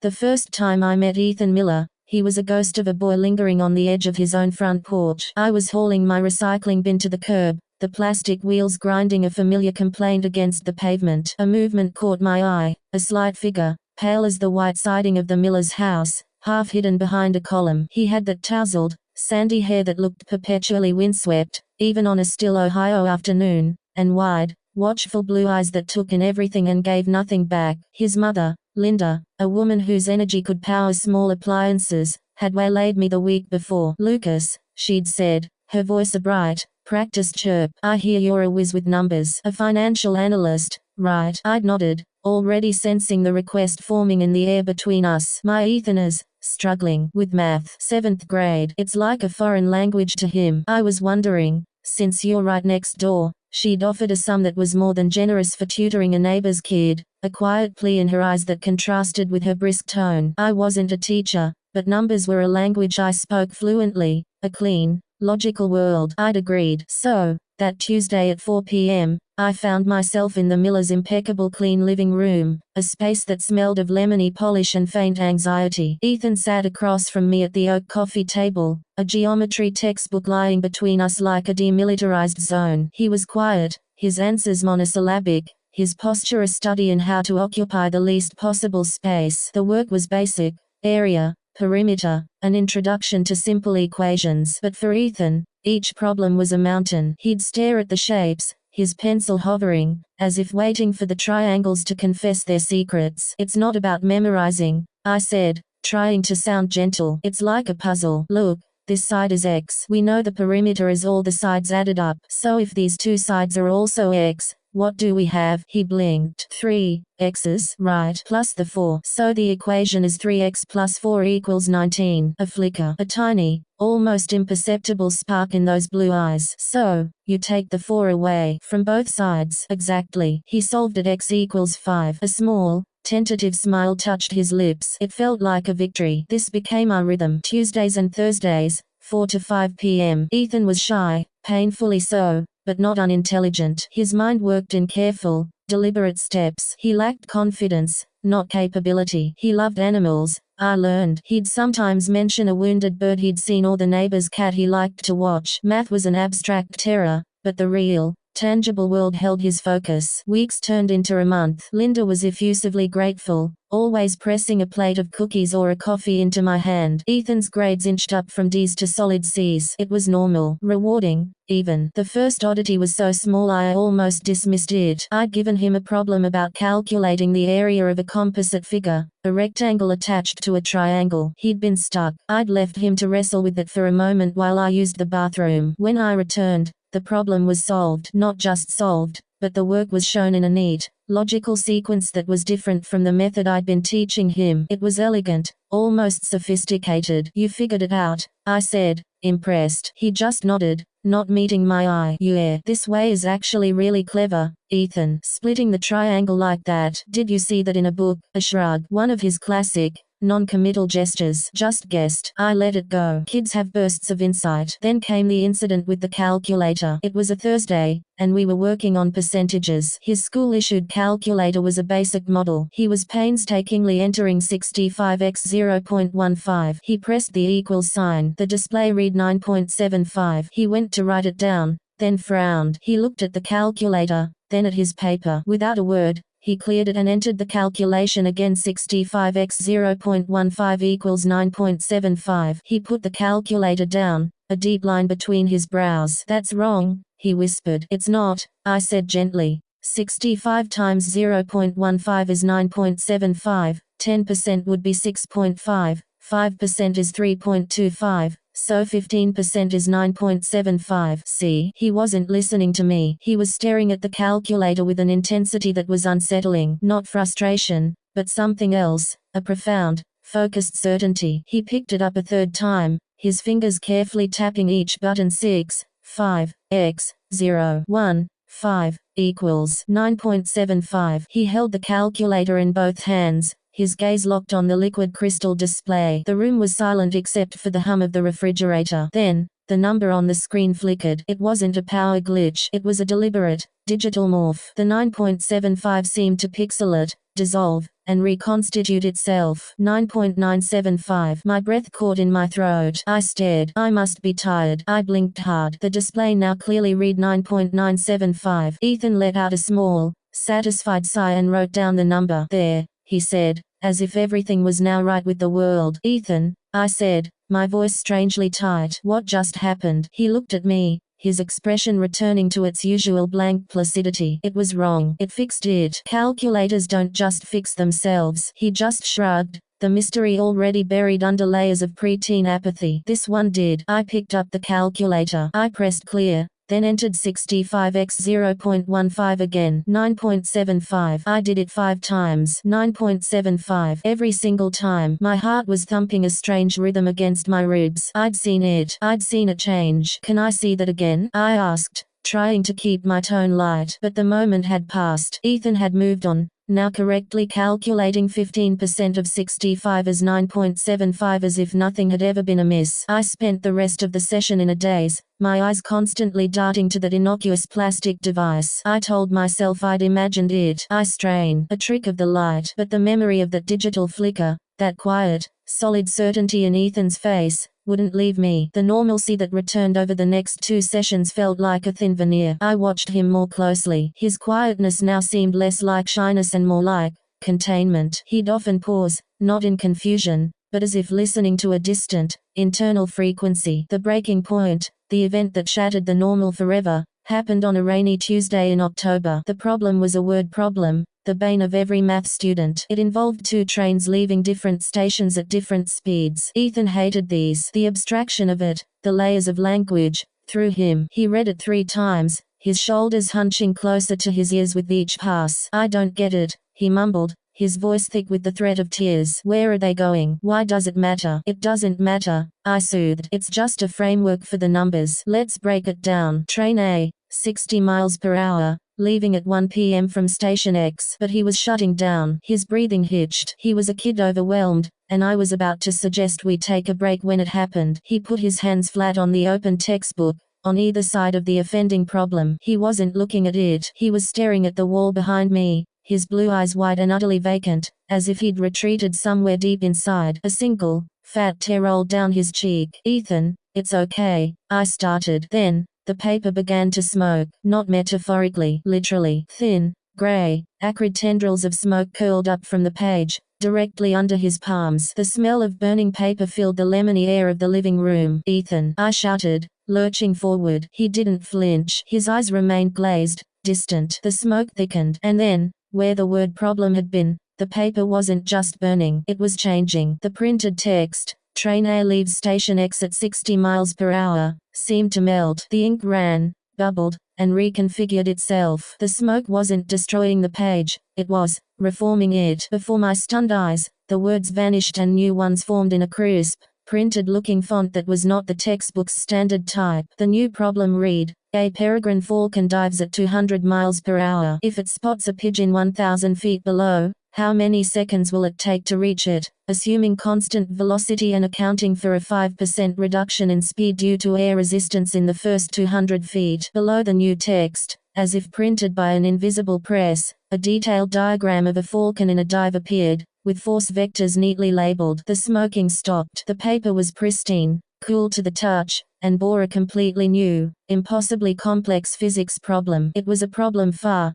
The first time I met Ethan Miller, he was a ghost of a boy lingering on the edge of his own front porch. I was hauling my recycling bin to the curb, the plastic wheels grinding a familiar complaint against the pavement. A movement caught my eye, a slight figure, pale as the white siding of the Miller's house, half hidden behind a column. He had that tousled, sandy hair that looked perpetually windswept, even on a still Ohio afternoon, and wide, watchful blue eyes that took in everything and gave nothing back. His mother, Linda, a woman whose energy could power small appliances, had waylaid me the week before. "Lucas," she'd said, her voice a bright, practiced chirp. "I hear you're a whiz with numbers. A financial analyst, right?" I'd nodded, already sensing the request forming in the air between us. "My Ethan is struggling with math. 7th grade. It's like a foreign language to him." I was wondering, since you're right next door, she'd offered a sum that was more than generous for tutoring a neighbor's kid, a quiet plea in her eyes that contrasted with her brisk tone. I wasn't a teacher, but numbers were a language I spoke fluently, a clean, logical world. I'd agreed. So, that Tuesday at 4 p.m., I found myself in the Miller's impeccable clean living room, a space that smelled of lemony polish and faint anxiety. Ethan sat across from me at the oak coffee table, a geometry textbook lying between us like a demilitarized zone. He was quiet, his answers monosyllabic, his posture a study in how to occupy the least possible space. The work was basic: area, perimeter, an introduction to simple equations. But for Ethan, each problem was a mountain. He'd stare at the shapes, his pencil hovering, as if waiting for the triangles to confess their secrets. "It's not about memorizing," I said, trying to sound gentle. "It's like a puzzle. Look, this side is x. We know the perimeter is all the sides added up. So if these two sides are also x, what do we have?" He blinked. 3 x's, right, plus the 4. So the equation is 3x plus 4 equals 19. A flicker. A tiny, almost imperceptible spark in those blue eyes. "So, you take the 4 away from both sides." "Exactly." He solved at x equals 5. A small, tentative smile touched his lips. It felt like a victory. This became our rhythm. Tuesdays and Thursdays, 4 to 5 p.m. Ethan was shy, painfully so, but not unintelligent. His mind worked in careful, deliberate steps. He lacked confidence, not capability. He loved animals, I learned. He'd sometimes mention a wounded bird he'd seen or the neighbor's cat he liked to watch. Math was an abstract terror, but the real, tangible world held his focus. Weeks turned into a month. Linda was effusively grateful, always pressing a plate of cookies or a coffee into my hand. Ethan's grades inched up from D's to solid C's. It was normal, rewarding, even. The first oddity was so small I almost dismissed it. I'd given him a problem about calculating the area of a composite figure, a rectangle attached to a triangle. He'd been stuck. I'd left him to wrestle with it for a moment while I used the bathroom. When I returned, the problem was solved. Not just solved, but the work was shown in a neat, logical sequence that was different from the method I'd been teaching him. It was elegant, almost sophisticated. "You figured it out," I said, impressed. He just nodded, not meeting my eye. "Yeah, this way is actually really clever, Ethan. Splitting the triangle like that. Did you see that in a book?" A shrug. One of his classic, non-committal gestures. "Just guessed." I let it go. Kids have bursts of insight. Then came the incident with the calculator. It was a Thursday, and we were working on percentages. His school-issued calculator was a basic model. He was painstakingly entering 65x 0.15. He pressed the equals sign. The display read 9.75. He went to write it down, then frowned. He looked at the calculator, then at his paper. Without a word, he cleared it and entered the calculation again. 65x 0.15 equals 9.75. He put the calculator down, a deep line between his brows. "That's wrong," he whispered. "It's not," I said gently. 65 times 0.15 is 9.75, 10% would be 6.5, 5% is 3.25, so 15% is 9.75. See? He wasn't listening to me. He was staring at the calculator with an intensity that was unsettling. Not frustration, but something else, a profound, focused certainty. He picked it up a third time, his fingers carefully tapping each button. 6, 5, x, 0, 1, 5, equals 9.75. He held the calculator in both hands, his gaze locked on the liquid crystal display. The room was silent except for the hum of the refrigerator. Then, the number on the screen flickered. It wasn't a power glitch. It was a deliberate, digital morph. The 9.75 seemed to pixelate, dissolve, and reconstitute itself. 9.975. My breath caught in my throat. I stared. I must be tired. I blinked hard. The display now clearly read 9.975. Ethan let out a small, satisfied sigh and wrote down the number. There, he said, as if everything was now right with the world. Ethan, I said, my voice strangely tight. What just happened? He looked at me, his expression returning to its usual blank placidity. It was wrong. It fixed it. Calculators don't just fix themselves. He just shrugged, the mystery already buried under layers of preteen apathy. This one did. I picked up the calculator. I pressed clear, then entered 65x 0.15 again. 9.75. I did it 5 times. 9.75. Every single time. My heart was thumping a strange rhythm against my ribs. I'd seen it. I'd seen it change. Can I see that again? I asked, trying to keep my tone light. But the moment had passed. Ethan had moved on, now correctly calculating 15% of 65 as 9.75 as if nothing had ever been amiss. I spent the rest of the session in a daze, my eyes constantly darting to that innocuous plastic device. I told myself I'd imagined it. I strain, a trick of the light. But the memory of that digital flicker, that quiet, solid certainty in Ethan's face, wouldn't leave me. The normalcy that returned over the next 2 sessions felt like a thin veneer. I watched him more closely. His quietness now seemed less like shyness and more like containment. He'd often pause, not in confusion, but as if listening to a distant, internal frequency. The breaking point, the event that shattered the normal forever, happened on a rainy Tuesday in October. The problem was a word problem, the bane of every math student. It involved 2 trains leaving different stations at different speeds. Ethan hated these. The abstraction of it, the layers of language, threw him. He read it 3 times, his shoulders hunching closer to his ears with each pass. I don't get it, he mumbled, his voice thick with the threat of tears. Where are they going? Why does it matter? It doesn't matter, I soothed. It's just a framework for the numbers. Let's break it down. Train A, 60 miles per hour, leaving at 1 p.m. from Station X. But he was shutting down. His breathing hitched. He was a kid overwhelmed, and I was about to suggest we take a break when it happened. He put his hands flat on the open textbook, on either side of the offending problem. He wasn't looking at it. He was staring at the wall behind me, his blue eyes wide and utterly vacant, as if he'd retreated somewhere deep inside. A single, fat tear rolled down his cheek. Ethan, it's okay, I started. Then, the paper began to smoke, not metaphorically, literally. Thin, grey, acrid tendrils of smoke curled up from the page, directly under his palms. The smell of burning paper filled the lemony air of the living room. Ethan, I shouted, lurching forward. He didn't flinch. His eyes remained glazed, distant. The smoke thickened. And then, where the word problem had been, the paper wasn't just burning, it was changing. The printed text, Train A leaves Station X at 60 miles per hour, seemed to melt. The ink ran, bubbled, and reconfigured itself. The smoke wasn't destroying the page, it was reforming it. Before my stunned eyes, the words vanished and new ones formed in a crisp, printed-looking font that was not the textbook's standard type. The new problem read, a peregrine falcon dives at 200 miles per hour. If it spots a pigeon 1,000 feet below, how many seconds will it take to reach it, assuming constant velocity and accounting for a 5% reduction in speed due to air resistance in the first 200 feet? Below the new text, as if printed by an invisible press, a detailed diagram of a falcon in a dive appeared, with force vectors neatly labeled. The smoking stopped. The paper was pristine, cool to the touch, and bore a completely new, impossibly complex physics problem. It was a problem far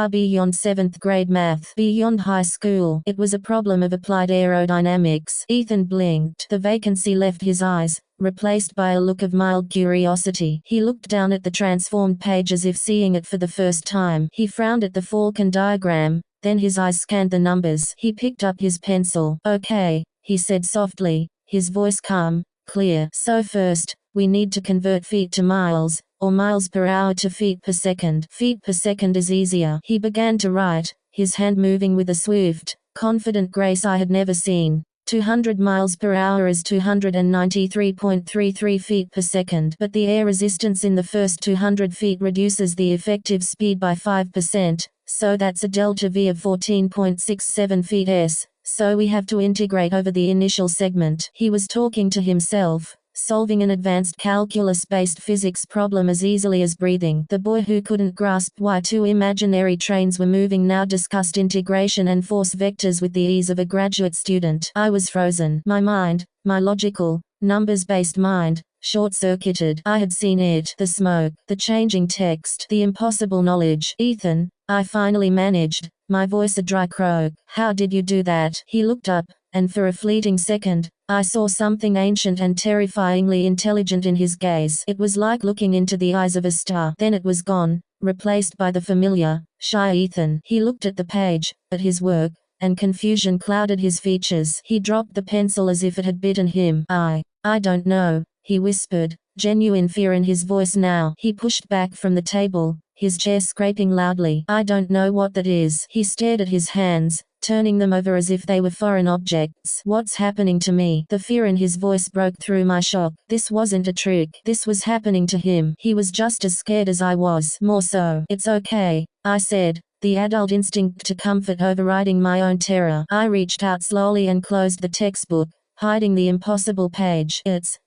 beyond 7th grade math, beyond high school. It was a problem of applied aerodynamics. Ethan blinked. The vacancy left his eyes, replaced by a look of mild curiosity. He looked down at the transformed page as if seeing it for the first time. He frowned at the falcon diagram, then his eyes scanned the numbers. He picked up his pencil. Okay, he said softly, his voice calm, clear. So first, we need to convert feet to miles, or miles per hour to feet per second. Feet per second is easier. He began to write, his hand moving with a swift, confident grace I had never seen. 200 miles per hour is 293.33 feet per second. But the air resistance in the first 200 feet reduces the effective speed by 5%, so that's a delta V of 14.67 feet s. So we have to integrate over the initial segment. He was talking to himself, solving an advanced calculus-based physics problem as easily as breathing. The boy who couldn't grasp why two imaginary trains were moving now discussed integration and force vectors with the ease of a graduate student. I was frozen. My mind, my logical, numbers-based mind, short-circuited. I had seen it, the smoke, the changing text, the impossible knowledge. Ethan, I finally managed, my voice a dry croak. How did you do that? He looked up, and for a fleeting second, I saw something ancient and terrifyingly intelligent in his gaze. It was like looking into the eyes of a star. Then it was gone, replaced by the familiar, shy Ethan. He looked at the page, at his work, and confusion clouded his features. He dropped the pencil as if it had bitten him. I don't know, he whispered, genuine fear in his voice now. He pushed back from the table, his chair scraping loudly. I don't know what that is. He stared at his hands, turning them over as if they were foreign objects. What's happening to me? The fear in his voice broke through my shock. This wasn't a trick. This was happening to him. He was just as scared as I was. More so. It's okay, I said, the adult instinct to comfort overriding my own terror. I reached out slowly and closed the textbook, hiding the impossible page.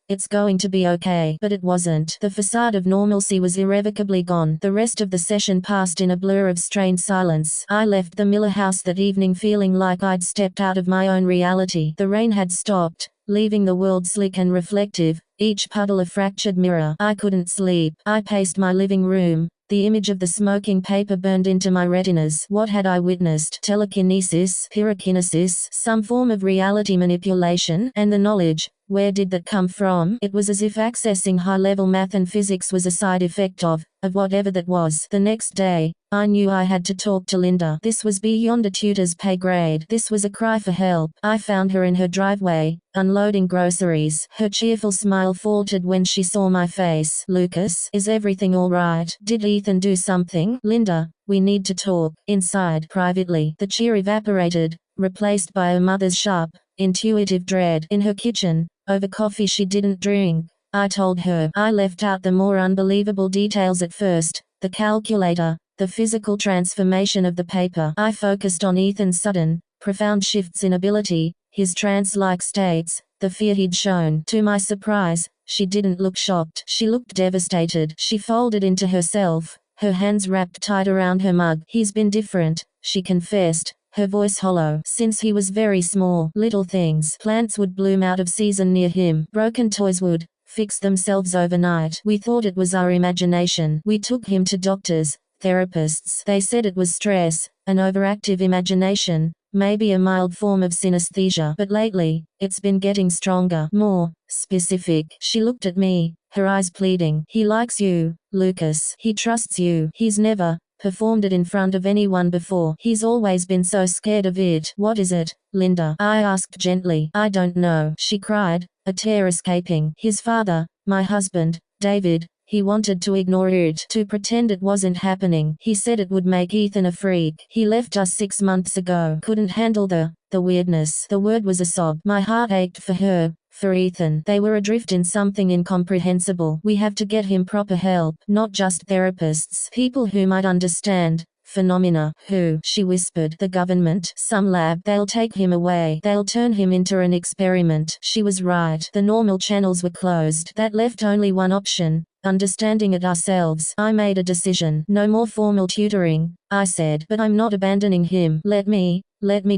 It's going to be okay. But it wasn't. The facade of normalcy was irrevocably gone. The rest of the session passed in a blur of strained silence. I left the Miller house that evening feeling like I'd stepped out of my own reality. The rain had stopped, leaving the world slick and reflective, each puddle a fractured mirror. I couldn't sleep. I paced my living room. The image of the smoking paper burned into my retinas. What had I witnessed? Telekinesis, pyrokinesis, some form of reality manipulation? And the knowledge, where did that come from? It was as if accessing high-level math and physics was a side effect of whatever that was. The next day, I knew I had to talk to Linda. This was beyond a tutor's pay grade. This was a cry for help. I found her in her driveway, unloading groceries. Her cheerful smile faltered when she saw my face. Lucas, is everything all right? Did Ethan do something? Linda, we need to talk. Inside, privately. The cheer evaporated, replaced by a mother's sharp, intuitive dread. In her kitchen, over coffee she didn't drink, I told her. I left out the more unbelievable details at first, the calculator, the physical transformation of the paper. I focused on Ethan's sudden, profound shifts in ability, his trance-like states, the fear he'd shown. To my surprise, she didn't look shocked. She looked devastated. She folded into herself, her hands wrapped tight around her mug. He's been different, she confessed, her voice hollow. Since he was very small. Little things. Plants would bloom out of season near him. Broken toys would fix themselves overnight. We thought it was our imagination. We took him to doctors, therapists. They said it was stress, an overactive imagination, maybe a mild form of synesthesia. But lately, it's been getting stronger, more specific. She looked at me, her eyes pleading. He likes you, Lucas. He trusts you. He's never performed it in front of anyone before. He's always been so scared of it. What is it, Linda? I asked gently. I don't know, she cried, a tear escaping. His father, my husband, David, he wanted to ignore it, to pretend it wasn't happening. He said it would make Ethan a freak. He left us 6 months ago. Couldn't handle the weirdness. The word was a sob. My heart ached for her, for Ethan. They were adrift in something incomprehensible. We have to get him proper help, not just therapists. People who might understand. Phenomena. Who? She whispered. The government. Some lab. They'll take him away. They'll turn him into an experiment. She was right. The normal channels were closed. That left only one option. Understanding it ourselves. I made a decision. No more formal tutoring, I said. But I'm not abandoning him. Let me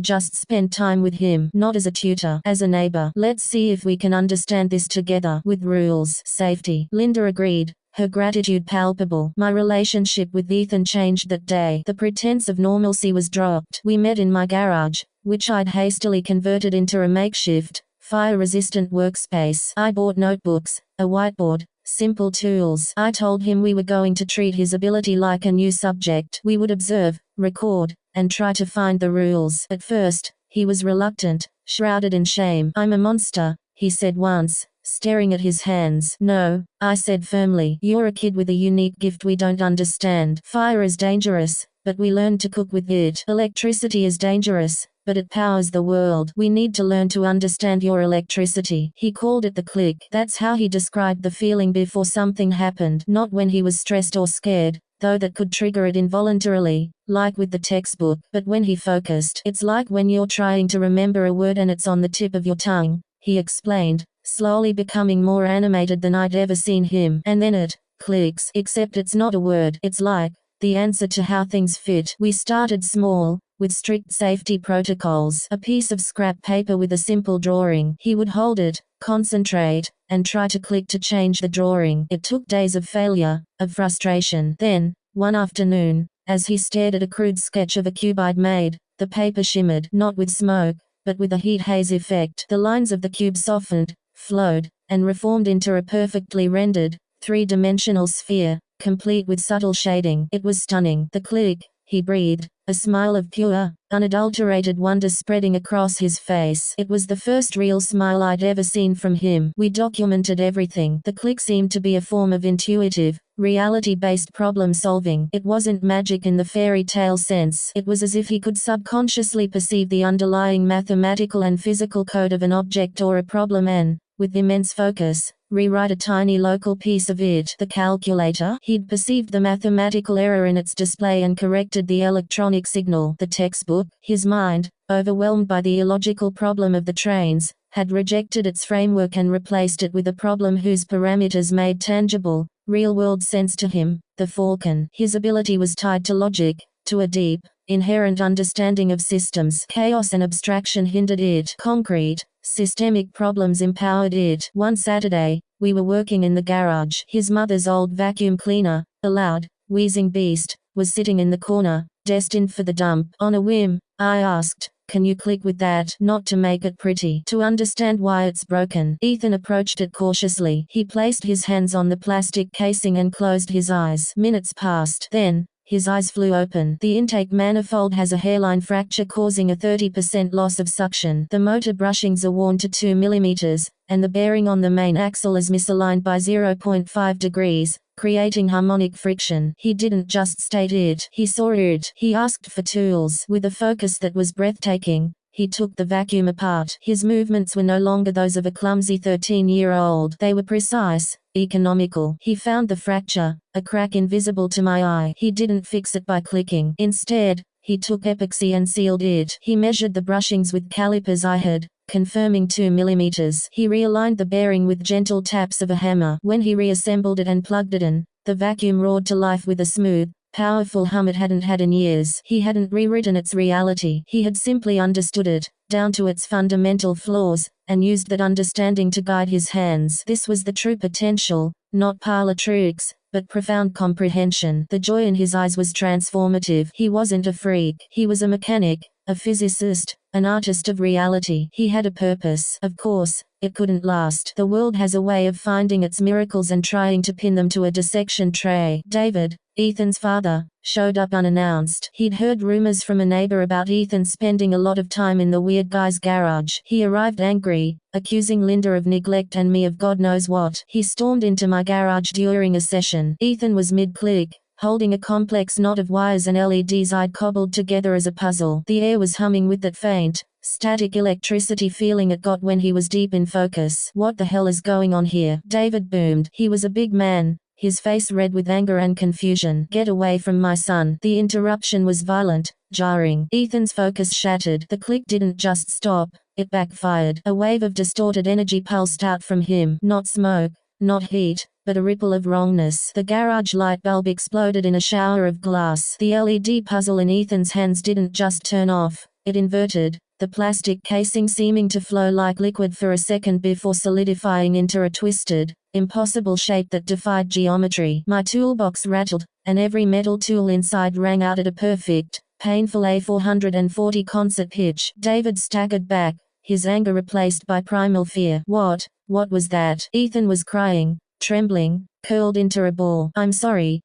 just spend time with him. Not as a tutor. As a neighbor. Let's see if we can understand this together. With rules. Safety. Linda agreed, her gratitude palpable. My relationship with Ethan changed that day. The pretense of normalcy was dropped. We met in my garage, which I'd hastily converted into a makeshift, fire-resistant workspace. I bought notebooks, a whiteboard, simple tools. I told him we were going to treat his ability like a new subject. We would observe, record, and try to find the rules. At first, he was reluctant, shrouded in shame. I'm a monster, he said once, staring at his hands. No, I said firmly. You're a kid with a unique gift we don't understand. Fire is dangerous, but we learn to cook with it. Electricity is dangerous, but it powers the world. We need to learn to understand your electricity. He called it the click. That's how he described the feeling before something happened. Not when he was stressed or scared, though that could trigger it involuntarily, like with the textbook. But when he focused, it's like when you're trying to remember a word and it's on the tip of your tongue, he explained, slowly becoming more animated than I'd ever seen him. And then it clicks. Except it's not a word. It's like the answer to how things fit. We started small, with strict safety protocols. A piece of scrap paper with a simple drawing. He would hold it, concentrate, and try to click to change the drawing. It took days of failure, of frustration. Then, one afternoon, as he stared at a crude sketch of a cube I'd made, the paper shimmered, not with smoke, but with a heat haze effect. The lines of the cube softened, flowed, and reformed into a perfectly rendered, three-dimensional sphere, complete with subtle shading. It was stunning. The click, he breathed, a smile of pure, unadulterated wonder spreading across his face. It was the first real smile I'd ever seen from him. We documented everything. The click seemed to be a form of intuitive, reality-based problem solving. It wasn't magic in the fairy tale sense. It was as if he could subconsciously perceive the underlying mathematical and physical code of an object or a problem and, with immense focus, rewrite a tiny local piece of it. The calculator. He'd perceived the mathematical error in its display and corrected the electronic signal. The textbook. His mind, overwhelmed by the illogical problem of the trains, had rejected its framework and replaced it with a problem whose parameters made tangible, real-world sense to him, the falcon. His ability was tied to logic, to a deep, inherent understanding of systems. Chaos and abstraction hindered it. Concrete, systemic problems empowered it. One Saturday, we were working in the garage. His mother's old vacuum cleaner, a loud, wheezing beast, was sitting in the corner, destined for the dump. On a whim, I asked, "Can you click with that?" Not to make it pretty, to understand why it's broken. Ethan approached it cautiously. He placed his hands on the plastic casing and closed his eyes. Minutes passed. Then, his eyes flew open. The intake manifold has a hairline fracture causing a 30% loss of suction. The motor brushings are worn to 2 mm, and the bearing on the main axle is misaligned by 0.5 degrees, creating harmonic friction. He didn't just state it, he saw it. He asked for tools. With a focus that was breathtaking, he took the vacuum apart. His movements were no longer those of a clumsy 13-year-old. They were precise, economical. He found the fracture, a crack invisible to my eye. He didn't fix it by clicking. Instead, he took epoxy and sealed it. He measured the brushings with calipers I had, confirming 2 mm. He realigned the bearing with gentle taps of a hammer. When he reassembled it and plugged it in, the vacuum roared to life with a smooth, powerful hum it hadn't had in years. He hadn't rewritten its reality. He had simply understood it, down to its fundamental flaws, and used that understanding to guide his hands. This was the true potential, not parlor tricks, but profound comprehension. The joy in his eyes was transformative. He wasn't a freak. He was a mechanic, a physicist, an artist of reality. He had a purpose. Of course, it couldn't last. The world has a way of finding its miracles and trying to pin them to a dissection tray. David, Ethan's father, showed up unannounced. He'd heard rumors from a neighbor about Ethan spending a lot of time in the weird guy's garage. He arrived angry, accusing Linda of neglect and me of God knows what. He stormed into my garage during a session. Ethan was mid-click, holding a complex knot of wires and LEDs I'd cobbled together as a puzzle. The air was humming with that faint, static electricity feeling it got when he was deep in focus. "What the hell is going on here?" David boomed. He was a big man, his face red with anger and confusion. "Get away from my son." The interruption was violent, jarring. Ethan's focus shattered. The click didn't just stop, it backfired. A wave of distorted energy pulsed out from him. Not smoke, not heat, but a ripple of wrongness. The garage light bulb exploded in a shower of glass. The LED puzzle in Ethan's hands didn't just turn off, it inverted, the plastic casing seeming to flow like liquid for a second before solidifying into a twisted, impossible shape that defied geometry. My toolbox rattled, and every metal tool inside rang out at a perfect, painful A440 concert pitch. David staggered back, his anger replaced by primal fear. What was that?" Ethan was crying, trembling, curled into a ball. I'm sorry,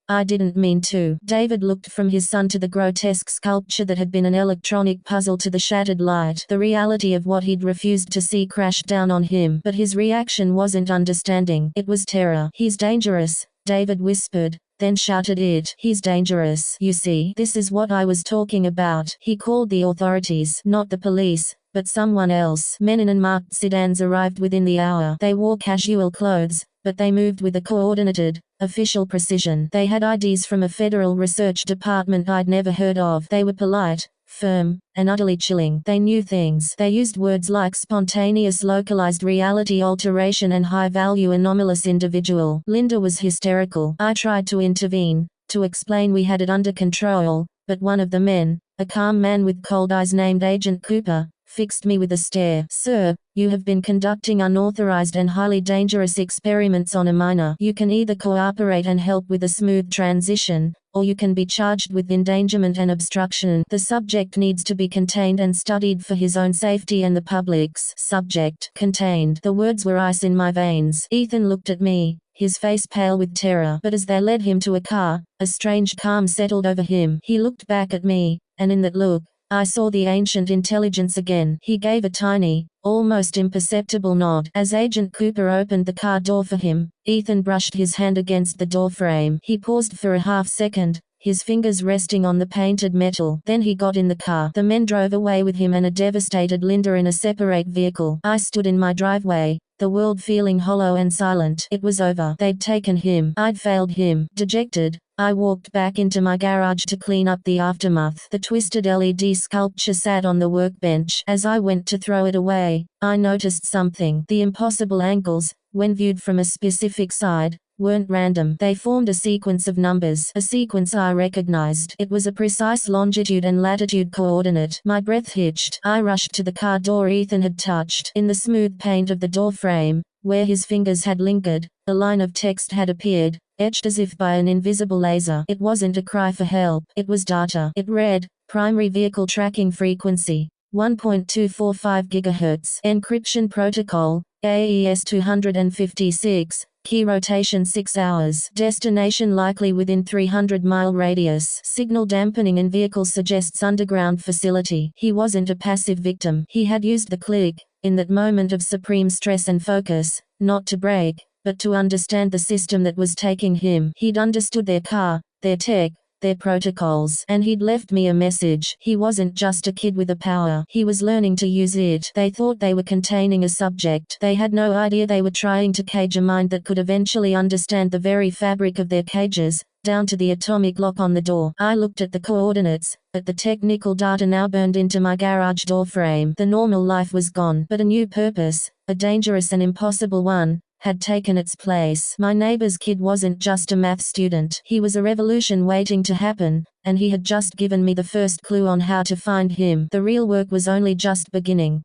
I didn't mean to." David looked from his son to the grotesque sculpture that had been an electronic puzzle to the shattered light. The reality of what he'd refused to see crashed down on him. But his reaction wasn't understanding, it was terror. "He's dangerous," David whispered, then shouted it. "He's dangerous. You see, this is what I was talking about." He called the authorities. Not the police, but someone else. Men in unmarked sedans arrived within the hour. They wore casual clothes, but they moved with a coordinated, official precision. They had IDs from a federal research department I'd never heard of. They were polite, firm, and utterly chilling. They knew things. They used words like spontaneous localized reality alteration and high-value anomalous individual. Linda was hysterical. I tried to intervene, to explain we had it under control, but one of the men, a calm man with cold eyes named Agent Cooper, fixed me with a stare. Sir, you have been conducting unauthorized and highly dangerous experiments on a minor. You can either cooperate and help with a smooth transition, or you can be charged with endangerment and obstruction. The subject needs to be contained and studied for his own safety and the public's. Subject contained. The words were ice in my veins. Ethan looked at me, his face pale with terror. But as they led him to a car, a strange calm settled over him. He looked back at me, and in that look, I saw the ancient intelligence again. He gave a tiny, almost imperceptible nod. As Agent Cooper opened the car door for him, Ethan brushed his hand against the door frame. He paused for a half-second, his fingers resting on the painted metal. Then he got in the car. The men drove away with him and a devastated Linda in a separate vehicle. I stood in my driveway, the world feeling hollow and silent. It was over. They'd taken him. I'd failed him. Dejected, I walked back into my garage to clean up the aftermath. The twisted LED sculpture sat on the workbench. As I went to throw it away, I noticed something. The impossible angles, when viewed from a specific side, weren't random. They formed a sequence of numbers. A sequence I recognized. It was a precise longitude and latitude coordinate. My breath hitched. I rushed to the car door Ethan had touched. In the smooth paint of the door frame, where his fingers had lingered, a line of text had appeared, etched as if by an invisible laser. It wasn't a cry for help. It was data. It read, primary vehicle tracking frequency, 1.245 GHz. Encryption protocol, AES 256. Key rotation 6 hours. Destination likely within 300-mile radius. Signal dampening in vehicle suggests underground facility. He wasn't a passive victim. He had used the click, in that moment of supreme stress and focus, not to break, but to understand the system that was taking him. He'd understood their car, their tech, their protocols, and he'd left me a message. He wasn't just a kid with a power. He was learning to use it. They thought they were containing a subject. They had no idea they were trying to cage a mind that could eventually understand the very fabric of their cages, down to the atomic lock on the door. I looked at the coordinates, at the technical data now burned into my garage door frame. The normal life was gone, but a new purpose, a dangerous and impossible one, had taken its place. My neighbor's kid wasn't just a math student. He was a revolution waiting to happen, and he had just given me the first clue on how to find him. The real work was only just beginning.